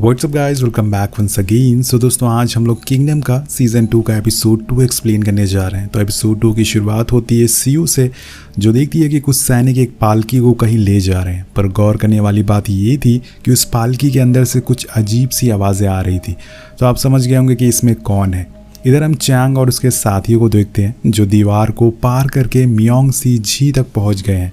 WhatsApp guys, welcome back once again. So दोस्तों, आज हम लोग किंगडम का सीजन 2 का एपिसोड 2 एक्सप्लेन करने जा रहे हैं। तो एपिसोड 2 की शुरुआत होती है सीयू से, जो देखती है कि कुछ सैनिक एक पालकी को कहीं ले जा रहे हैं। पर गौर करने वाली बात ये थी कि उस पालकी के अंदर से कुछ अजीब सी आवाज़ें आ रही थी। तो आप समझ गए होंगे कि इसमें कौन है। इधर हम चैंग और उसके साथियों को देखते हैं जो दीवार को पार करके मियोंग सी झी तक पहुंच गए हैं।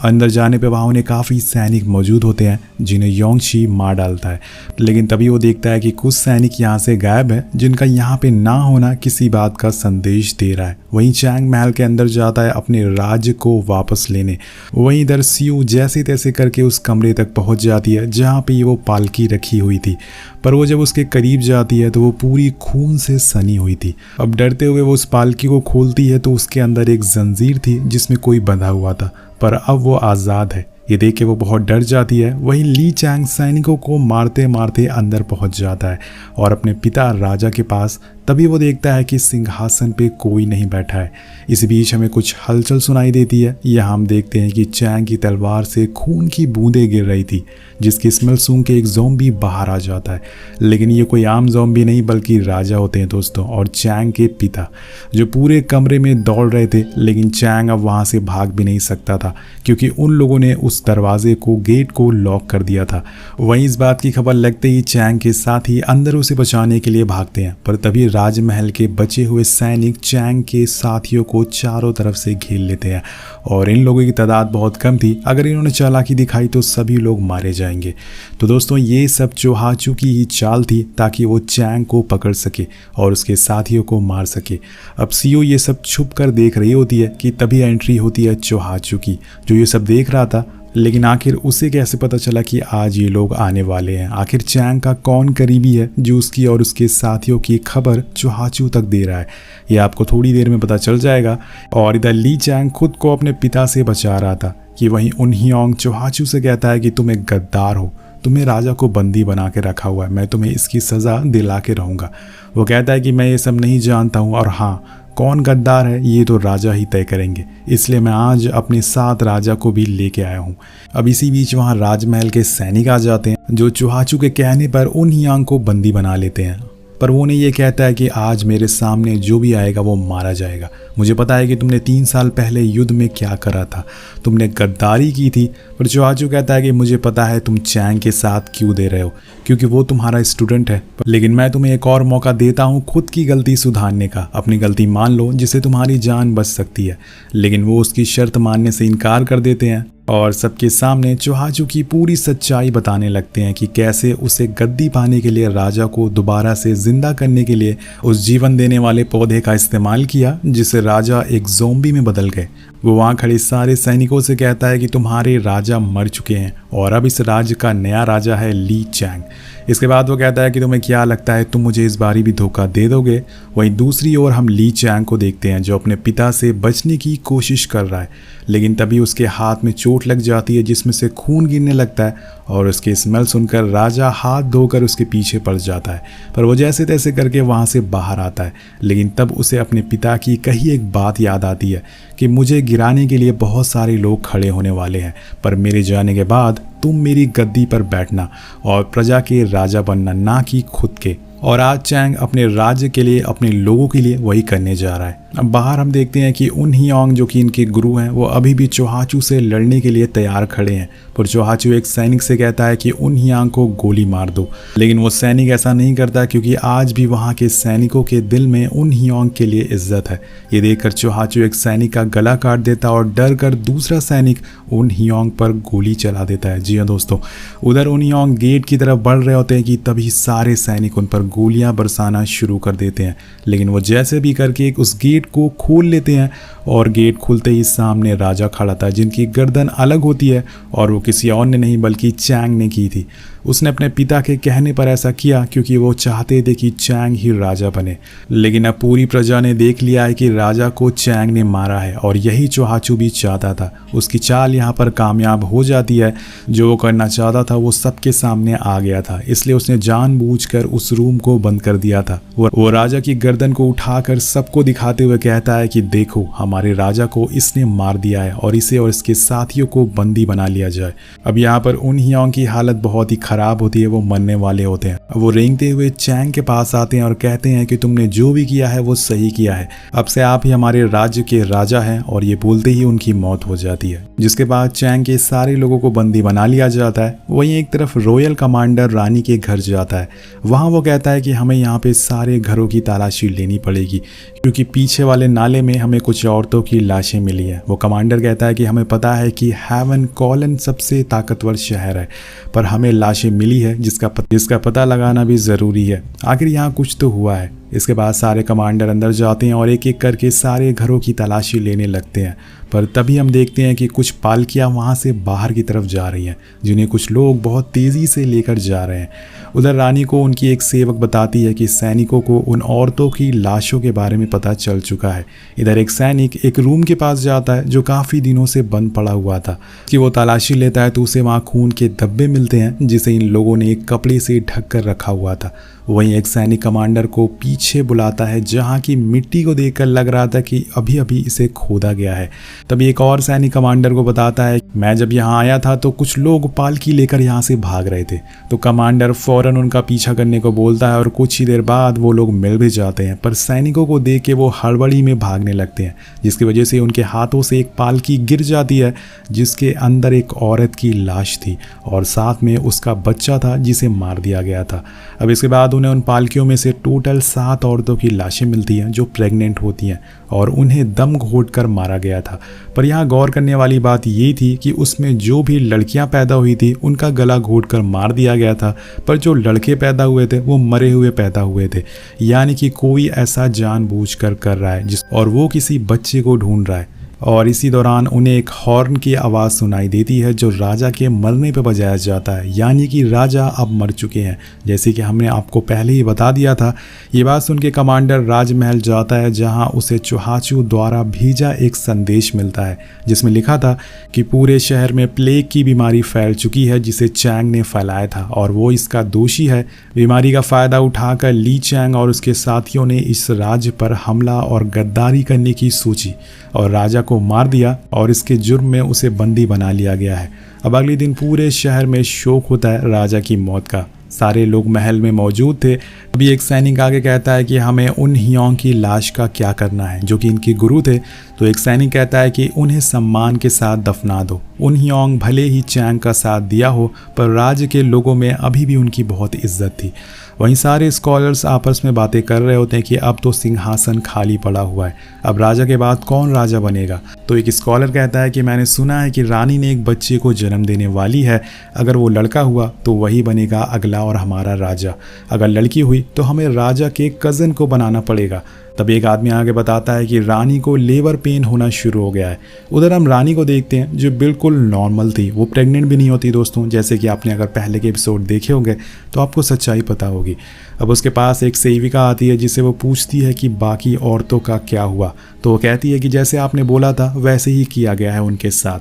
अंदर जाने पे वहाँ उन्हें काफ़ी सैनिक मौजूद होते हैं जिन्हें योंगशी मार डालता है। लेकिन तभी वो देखता है कि कुछ सैनिक यहाँ से गायब है जिनका यहाँ पे ना होना किसी बात का संदेश दे रहा है। वहीं चैंग महल के अंदर जाता है अपने राज्य को वापस लेने। वहीं इधर सीयू जैसे तैसे करके उस कमरे तक पहुँच जाती है जहाँ पे वो पालकी रखी हुई थी। पर वो जब उसके करीब जाती है तो वो पूरी खून से सनी हुई थी। अब डरते हुए वो उस पालकी को खोलती है तो उसके अंदर एक जंजीर थी जिसमें कोई बंधा हुआ था, पर अब वो आज़ाद है। ये देख के वो बहुत डर जाती है। वहीं ली चैंग सैनिकों को मारते मारते अंदर पहुंच जाता है और अपने पिता राजा के पास। तभी वो देखता है कि सिंहासन पे कोई नहीं बैठा है। इस बीच हमें कुछ हलचल सुनाई देती है। यहाँ हम देखते हैं कि चैंग की तलवार से खून की बूंदें गिर रही थी, जिसकी स्मेल सूंघ के एक ज़ॉम्बी बाहर आ जाता है। लेकिन ये कोई आम ज़ॉम्बी नहीं बल्कि राजा होते हैं दोस्तों, और चैंग के पिता, जो पूरे कमरे में दौड़ रहे थे। लेकिन चैंग अब वहाँ से भाग भी नहीं सकता था क्योंकि उन लोगों ने उस दरवाजे को, गेट को लॉक कर दिया था। वहीं इस बात की खबर लगते ही चैंग के साथी अंदर उसे बचाने के लिए भागते हैं। पर तभी राजमहल के बचे हुए सैनिक चैंग के साथियों को चारों तरफ से घेर लेते हैं और इन लोगों की तादाद बहुत कम थी। अगर इन्होंने चालाकी दिखाई तो सभी लोग मारे जाएंगे। तो दोस्तों, ये सब चोहाचू की ही चाल थी ताकि वो चैंग को पकड़ सके और उसके साथियों को मार सके। अब सीयू ये सब छुप कर देख रही होती है कि तभी एंट्री होती है चोहाचू की, जो ये सब देख रहा था। लेकिन आखिर उसे कैसे पता चला कि आज ये लोग आने वाले हैं? आखिर चैंग का कौन करीबी है जो उसकी और उसके साथियों की खबर चोहाचू तक दे रहा है? ये आपको थोड़ी देर में पता चल जाएगा। और इधर ली चैंग खुद को अपने पिता से बचा रहा था कि वहीं उन हियोंग चोहाचू से कहता है कि तुम एक गद्दार हो, तुम्हें राजा को बंदी बना के रखा हुआ है, मैं तुम्हें इसकी सज़ा दिला के रहूँगा। वो कहता है कि मैं ये सब नहीं जानता हूँ, और हाँ, कौन गद्दार है ये तो राजा ही तय करेंगे, इसलिए मैं आज अपने साथ राजा को भी लेके आया हूँ। अब इसी बीच वहाँ राजमहल के सैनिक आ जाते हैं जो चोहाचू के कहने पर उन हियांग को बंदी बना लेते हैं। पर वो उन्हें ये कहता है कि आज मेरे सामने जो भी आएगा वो मारा जाएगा। मुझे पता है कि तुमने 3 साल पहले युद्ध में क्या करा था, तुमने गद्दारी की थी। पर चोहाचू कहता है कि मुझे पता है तुम चैंग के साथ क्यों दे रहे हो, क्योंकि वो तुम्हारा स्टूडेंट है। लेकिन मैं तुम्हें एक और मौका देता हूँ खुद की गलती सुधारने का। अपनी गलती मान लो जिससे तुम्हारी जान बच सकती है। लेकिन वो उसकी शर्त मानने से इनकार कर देते हैं और सबके सामने चोहाचू की पूरी सच्चाई बताने लगते हैं कि कैसे उसे गद्दी पाने के लिए राजा को दोबारा से जिंदा करने के लिए उस जीवन देने वाले पौधे का इस्तेमाल किया जिससे राजा एक ज़ॉम्बी में बदल गए। वो वहाँ खड़े सारे सैनिकों से कहता है कि तुम्हारे राजा मर चुके हैं और अब इस राज्य का नया राजा है ली चैंग। इसके बाद वो कहता है कि तुम्हें क्या लगता है तुम मुझे इस बारी भी धोखा दे दोगे? वहीं दूसरी ओर हम ली चैंग को देखते हैं जो अपने पिता से बचने की कोशिश कर रहा है। लेकिन तभी उसके हाथ में चोट लग जाती है जिसमें से खून गिरने लगता है और उसकी स्मेल सुनकर राजा हाथ धोकर उसके पीछे पड़ जाता है। पर वो जैसे तैसे करके वहाँ से बाहर आता है। लेकिन तब उसे अपने पिता की कही एक बात याद आती है कि मुझे गिराने के लिए बहुत सारे लोग खड़े होने वाले हैं, पर मेरे जाने के बाद तुम मेरी गद्दी पर बैठना और प्रजा के राजा बनना, ना कि खुद के। और आज चैंग अपने राज्य के लिए, अपने लोगों के लिए वही करने जा रहा है। अब बाहर हम देखते हैं कि उन हियोंग जो कि इनके गुरु हैं वो अभी भी चोहाचू से लड़ने के लिए तैयार खड़े हैं। पर चोहाचू एक सैनिक से कहता है कि उन हियांग को गोली मार दो। लेकिन वो सैनिक ऐसा नहीं करता क्योंकि आज भी वहाँ के सैनिकों के दिल में उन हियोंग के लिए इज्जत है। ये देखकर चोहाचू एक सैनिक का गला काट देता है और डर कर दूसरा सैनिक उन हियोंग पर गोली चला देता है। जी हाँ दोस्तों, उधर उन हियोंग गेट की तरफ बढ़ रहे होते हैं कि तभी सारे सैनिक उन पर गोलियां बरसाना शुरू कर देते हैं। लेकिन वो जैसे भी करके उस गेट को खोल लेते हैं और गेट खुलते ही सामने राजा खड़ा था जिनकी गर्दन अलग होती है और वो किसी और ने नहीं बल्कि चैंग ने की थी। उसने अपने पिता के कहने पर ऐसा किया क्योंकि वो चाहते थे कि चैंग ही राजा बने। लेकिन अब पूरी प्रजा ने देख लिया है कि राजा को चैंग ने मारा है और यही चोहाचू भी चाहता था। उसकी चाल यहाँ पर कामयाब हो जाती है। जो वो करना चाहता था वो सबके सामने आ गया था, इसलिए उसने जानबूझकर उस रूम को बंद कर दिया था। वो राजा की गर्दन को उठाकर सबको दिखाते हुए कहता है कि देखो, हमारे राजा को इसने मार दिया है और इसे और इसके साथियों को बंदी बना लिया जाए। अब यहाँ पर उन हियोंग की हालत बहुत ही खराब होती है वो मरने वाले होते हैं। वो रेंगते हुए चैंग के पास आते हैं और कहते हैं कि तुमने जो भी किया है वो सही किया है, अब से आप ही हमारे राज्य के राजा हैं। और ये बोलते ही उनकी मौत हो जाती है, जिसके बाद चैंग के सारे लोगों को बंदी बना लिया जाता है। वहीं एक तरफ रॉयल कमांडर रानी के घर जाता है। वहाँ वो कहता है कि हमें यहाँ पे सारे घरों की तलाशी लेनी पड़ेगी, क्योंकि पीछे वाले नाले में हमें कुछ औरतों की लाशें मिली हैं। वो कमांडर कहता है कि हमें पता है कि हेवन कॉलन सबसे ताकतवर शहर है, पर हमें लाशें मिली है जिसका पता लगाना भी ज़रूरी है। आखिर यहाँ कुछ तो हुआ है। इसके बाद सारे कमांडर अंदर जाते हैं और एक एक करके सारे घरों की तलाशी लेने लगते हैं। पर तभी हम देखते हैं कि कुछ पालकियाँ वहाँ से बाहर की तरफ जा रही हैं, जिन्हें कुछ लोग बहुत तेज़ी से लेकर जा रहे हैं। उधर रानी को उनकी एक सेवक बताती है कि सैनिकों को उन औरतों की लाशों के बारे में पता चल चुका है। इधर एक सैनिक एक रूम के पास जाता है जो काफ़ी दिनों से बंद पड़ा हुआ था। कि वो तलाशी लेता है तो उसे वहाँ खून के धब्बे मिलते हैं, जिसे इन लोगों ने एक कपड़े से ढक कर रखा हुआ था। वहीं एक सैनिक कमांडर को पीछे बुलाता है, जहाँ की मिट्टी को देखकर लग रहा था कि अभी अभी इसे खोदा गया है। तभी एक और सैनिक कमांडर को बताता है, मैं जब यहाँ आया था तो कुछ लोग पालकी लेकर यहाँ से भाग रहे थे। तो कमांडर फौरन उनका पीछा करने को बोलता है और कुछ ही देर बाद वो लोग मिल भी जाते हैं। पर सैनिकों को देख के वो हड़बड़ी में भागने लगते हैं, जिसकी वजह से उनके हाथों से एक पालकी गिर जाती है, जिसके अंदर एक औरत की लाश थी और साथ में उसका बच्चा था जिसे मार दिया गया था। अब इसके बाद उन्हें उन पालकियों में से टोटल 7 औरतों की लाशें मिलती हैं जो प्रेग्नेंट होती हैं और उन्हें दम घोट कर मारा गया था। पर यहाँ गौर करने वाली बात ये थी कि उसमें जो भी लड़कियां पैदा हुई थी उनका गला घोट कर मार दिया गया था, पर जो लड़के पैदा हुए थे वो मरे हुए पैदा हुए थे। यानी कि कोई ऐसा जानबूझकर कर रहा है और वो किसी बच्चे को ढूंढ रहा है। और इसी दौरान उन्हें एक हॉर्न की आवाज़ सुनाई देती है जो राजा के मरने पर बजाया जाता है, यानी कि राजा अब मर चुके हैं, जैसे कि हमने आपको पहले ही बता दिया था। ये बात सुन के कमांडर राजमहल जाता है, जहां उसे चुहाचू द्वारा भेजा एक संदेश मिलता है जिसमें लिखा था कि पूरे शहर में प्लेग की बीमारी फैल चुकी है जिसे चैंग ने फैलाया था और वो इसका दोषी है। बीमारी का फ़ायदा उठाकर ली चैंग और उसके साथियों ने इस राज्य पर हमला और गद्दारी करने की सोची और राजा को मार दिया और इसके जुर्म में उसे बंदी बना लिया गया है। अब अगले दिन पूरे शहर में शोक होता है राजा की मौत का। सारे लोग महल में मौजूद थे। अभी एक सैनिक आगे कहता है कि हमें उन हियोंग की लाश का क्या करना है जो कि इनके गुरु थे। तो एक सैनिक कहता है कि उन्हें सम्मान के साथ दफना दो। उन हियोंग भले ही चैंग का साथ दिया हो, पर राज्य के लोगों में अभी भी उनकी बहुत इज्जत थी। वहीं सारे स्कॉलर्स आपस में बातें कर रहे होते हैं कि अब तो सिंहासन खाली पड़ा हुआ है, अब राजा के बाद कौन राजा बनेगा। तो एक स्कॉलर कहता है कि मैंने सुना है कि रानी ने एक बच्चे को जन्म देने वाली है, अगर वो लड़का हुआ तो वही बनेगा अगला और हमारा राजा, अगर लड़की हुई तो हमें राजा के कज़न को बनाना पड़ेगा। तब एक आदमी आगे बताता है कि रानी को लेबर पेन होना शुरू हो गया है। उधर हम रानी को देखते हैं जो बिल्कुल नॉर्मल थी, वो प्रेग्नेंट भी नहीं होती दोस्तों, जैसे कि आपने अगर पहले के एपिसोड देखे होंगे तो आपको सच्चाई पता होगी। अब उसके पास एक सेविका आती है जिससे वो पूछती है कि बाकी औरतों का क्या हुआ। तो वो कहती है कि जैसे आपने बोला था वैसे ही किया गया है उनके साथ।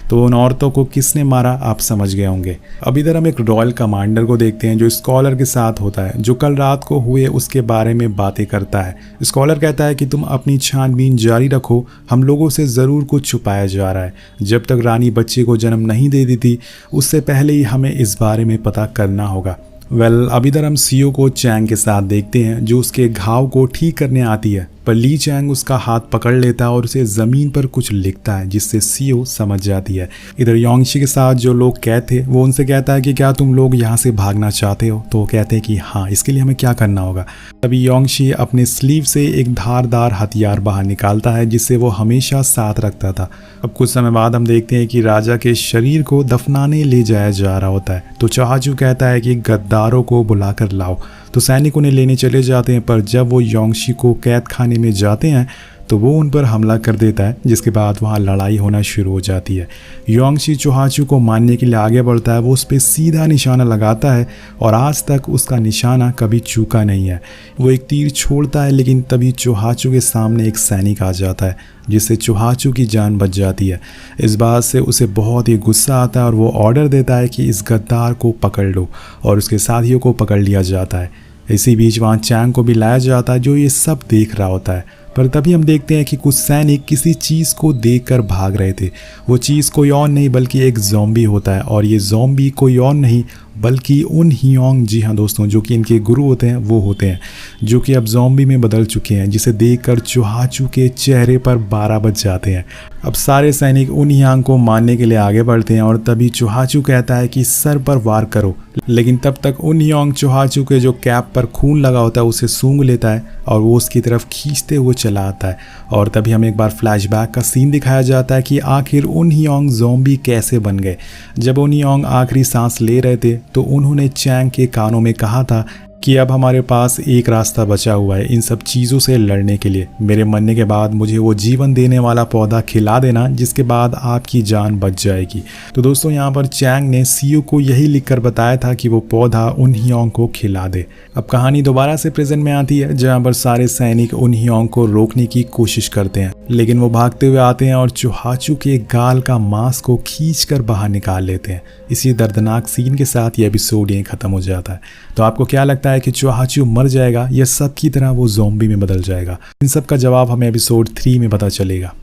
तो उन औरतों को किसने मारा आप समझ गए होंगे। अब इधर हम एक रॉयल कमांडर को देखते हैं जो स्कॉलर के साथ होता है, जो कल रात को हुए उसके बारे में बातें करता है। स्कॉलर कहता है कि तुम अपनी छानबीन जारी रखो, हम लोगों से ज़रूर कुछ छुपाया जा रहा है। जब तक रानी बच्चे को जन्म नहीं दे दी थी उससे पहले ही हमें इस बारे में पता करना होगा। अब इधर हम सीओ को चैंग के साथ देखते हैं जो उसके घाव को ठीक करने आती है, पर ली चैंग उसका हाथ पकड़ लेता है और उसे ज़मीन पर कुछ लिखता है जिससे सीओ समझ जाती है। इधर योंगशी के साथ जो लोग कैद थे वो उनसे कहता है कि क्या तुम लोग यहाँ से भागना चाहते हो। तो वो कहते हैं कि हाँ, इसके लिए हमें क्या करना होगा। तभी योंगशी अपने स्लीव से एक धारदार हथियार बाहर निकालता है जिससे वो हमेशा साथ रखता था। अब कुछ समय बाद हम देखते हैं कि राजा के शरीर को दफनाने ले जाया जा रहा होता है। तो चाचू कहता है कि गद्दारों को बुलाकर लाओ। तो सैनिक उन्हें लेने चले जाते हैं, पर जब वो योंगशी को कैद खाने में जाते हैं तो वो उन पर हमला कर देता है, जिसके बाद वहाँ लड़ाई होना शुरू हो जाती है। योंगशी चुहाचू को मारने के लिए आगे बढ़ता है, वो उस पर सीधा निशाना लगाता है और आज तक उसका निशाना कभी चूका नहीं है। वो एक तीर छोड़ता है, लेकिन तभी चुहाचू के सामने एक सैनिक आ जाता है जिससे चुहाचू की जान बच जाती है। इस बात से उसे बहुत ही गुस्सा आता है और वो ऑर्डर देता है कि इस गद्दार को पकड़ लो, और उसके साथियों को पकड़ लिया जाता है। इसी बीच वहाँ चैंग को भी लाया जाता है जो ये सब देख रहा होता है। पर तभी हम देखते हैं कि कुछ सैनिक किसी चीज़ को देखकर भाग रहे थे। वो चीज़ कोई और नहीं बल्कि एक ज़ॉम्बी होता है, और ये ज़ॉम्बी कोई और नहीं बल्कि उन हियोंग, जी हाँ दोस्तों, जो कि इनके गुरु होते हैं वो होते हैं, जो कि अब ज़ॉम्बी में बदल चुके हैं, जिसे देखकर चुहाचू के चेहरे पर 12 बज जाते हैं। अब सारे सैनिक उन हियांग को मारने के लिए आगे बढ़ते हैं और तभी चुहाचू कहता है कि सर पर वार करो, लेकिन तब तक उन हियोंग चुहाचू के जो कैप पर खून लगा होता है उसे सूंघ लेता है और वो उसकी तरफ खींचते हुए चला आता है। और तभी हमें एक बार फ्लैशबैक का सीन दिखाया जाता है कि आखिर उन हियोंग ज़ॉम्बी कैसे बन गए। जब उन हियोंग आखिरी सांस ले रहे थे तो उन्होंने चैंग के कानों में कहा था कि अब हमारे पास एक रास्ता बचा हुआ है इन सब चीज़ों से लड़ने के लिए। मेरे मरने के बाद मुझे वो जीवन देने वाला पौधा खिला देना, जिसके बाद आपकी जान बच जाएगी। तो दोस्तों यहाँ पर चैंग ने सीयू को यही लिखकर बताया था कि वो पौधा उन हियोंग को खिला दे। अब कहानी दोबारा से प्रेजेंट में आती है, जहाँ पर सारे सैनिक उन हियोंग को रोकने की कोशिश करते हैं, लेकिन वो भागते हुए आते हैं और चुहाचू के गाल का मांस को खींचकर बाहर निकाल लेते हैं। इसी दर्दनाक सीन के साथ ये एपिसोड यहीं खत्म हो जाता है। तो आपको क्या लगता है कि चुहाचू मर जाएगा या सब की तरह वो ज़ॉम्बी में बदल जाएगा? इन सब का जवाब हमें एपिसोड 3 में पता चलेगा।